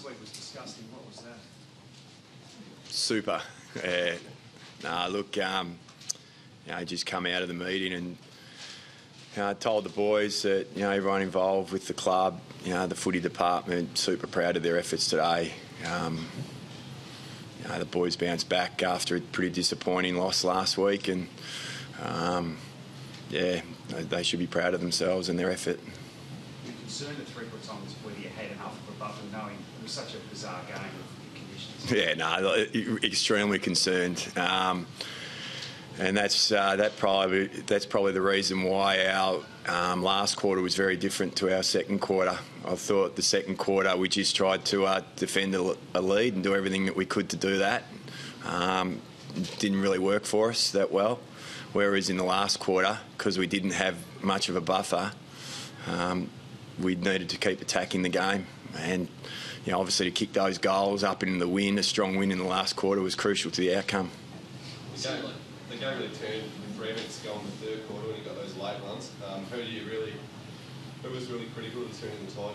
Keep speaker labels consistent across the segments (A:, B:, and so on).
A: week was disgusting. What was that?
B: Super. Look, just come out of the meeting and I told the boys that, everyone involved with the club, the footy department, super proud of their efforts today. The boys bounced back after a pretty disappointing loss last week and, they should be proud of themselves and their effort.
A: You're concerned at three-quarter time whether you had enough of a buffer, knowing it was such a bizarre game of conditions?
B: Extremely concerned. And that's probably the reason why our last quarter was very different to our second quarter. I thought the second quarter we just tried to defend a lead and do everything that we could to do that. Didn't really work for us that well. Whereas in the last quarter, because we didn't have much of a buffer, we needed to keep attacking the game. And obviously to kick those goals up into the win, a strong win in the last quarter was crucial to the outcome.
C: The game really turned with 3 minutes to go in the third quarter when you got those late runs. Who was really critical to turning the tide?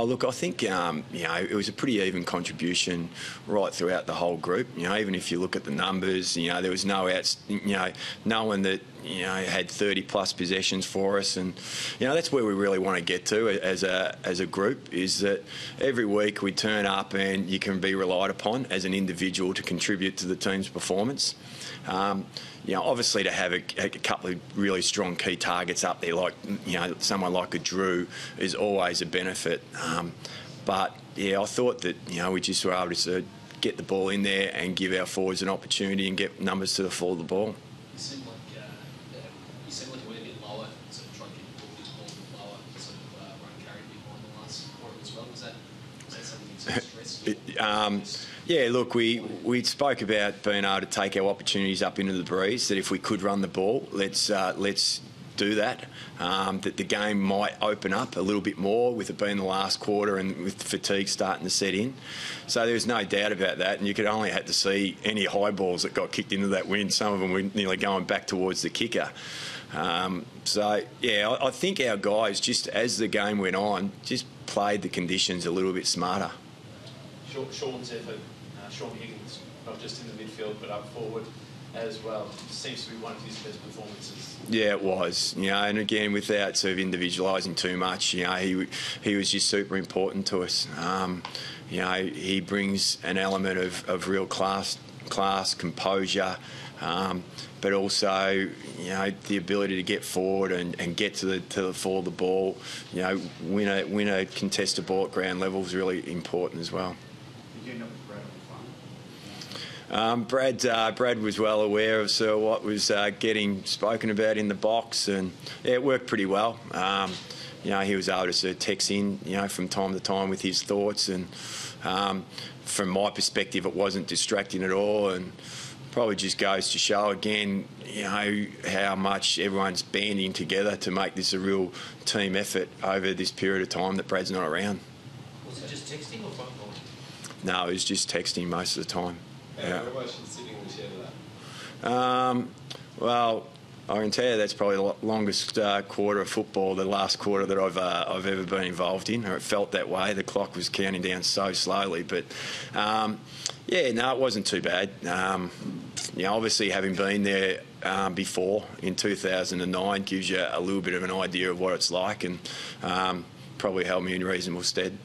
B: Look, I think it was a pretty even contribution right throughout the whole group. Even if you look at the numbers, there was no one that had 30 plus possessions for us, and that's where we really want to get to as a group. Is that every week we turn up and you can be relied upon as an individual to contribute to the team's performance. Obviously to have a couple of really strong key targets up there, like someone like a Drew, is always a benefit. But I thought that we just were able to get the ball in there and give our forwards an opportunity and get numbers to the fall of the ball.
D: You seem like you went a bit lower, sort of trying to get the ball a bit lower, sort of run carry behind the last quarter as well. Was that something you sort of stressed?
B: Look, we spoke about being able to take our opportunities up into the breeze, that if we could run the ball, let's do that. That the game might open up a little bit more with it being the last quarter and with the fatigue starting to set in. So there's no doubt about that, and you could only have to see any high balls that got kicked into that wind. Some of them were nearly going back towards the kicker. I think our guys, just as the game went on, just played the conditions a little bit smarter.
E: Sean's effort, Sean Higgins, not just in the midfield but up forward as well, seems to be one of his best performances.
B: Yeah, it was. And again, without sort of individualising too much, he was just super important to us. He brings an element of real class, composure, but also the ability to get forward and get to the fall of the ball. Win a contested ball at ground level is really important as well.
A: Did you end up with Brad on the phone?
B: Brad was well aware of what was getting spoken about in the box, and it worked pretty well. He was able to text in, from time to time with his thoughts, and from my perspective, it wasn't distracting at all, and probably just goes to show again, how much everyone's banding together to make this a real team effort over this period of time that Brad's not around.
D: Was it just texting or phone calling?
B: No, it was just texting most of the time.
C: How much sitting in the shed of that?
B: Well, I can tell you that's probably the longest quarter of football, the last quarter that I've ever been involved in, or it felt that way. The clock was counting down so slowly, but it wasn't too bad. Obviously having been there before in 2009 gives you a little bit of an idea of what it's like, and probably held me in reasonable stead.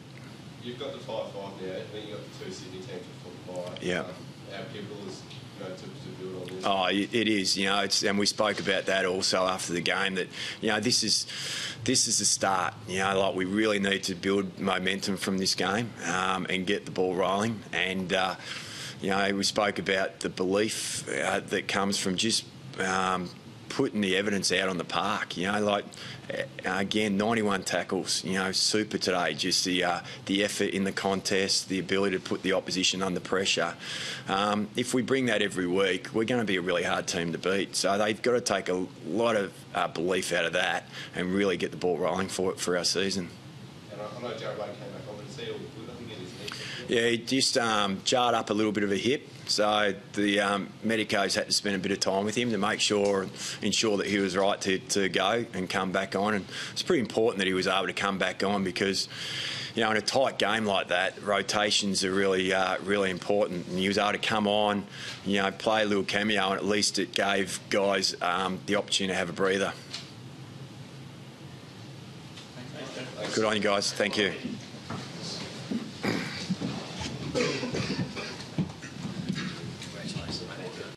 C: You've got the 5-5 now, then you've got the 2 Sydney teams to foot by.
B: Yeah.
C: How pivotal is to build on this?
B: Oh, it is. And we spoke about that also after the game. That this is the start. We really need to build momentum from this game and get the ball rolling. And we spoke about the belief that comes from just putting the evidence out on the park. Again, 91 tackles. Super today. Just the effort in the contest, the ability to put the opposition under pressure. If we bring that every week, we're going to be a really hard team to beat. So they've got to take a lot of belief out of that and really get the ball rolling for our season.
C: And I know Jared Lane came back on, but is he all good? I think it is.
B: Yeah, he just jarred up a little bit of a hip. So the medicos had to spend a bit of time with him to ensure that he was right to go and come back on. And it's pretty important that he was able to come back on because, in a tight game like that, rotations are really important. And he was able to come on, play a little cameo, and at least it gave guys the opportunity to have a breather.
C: Thanks.
B: Good on you guys. Thank you.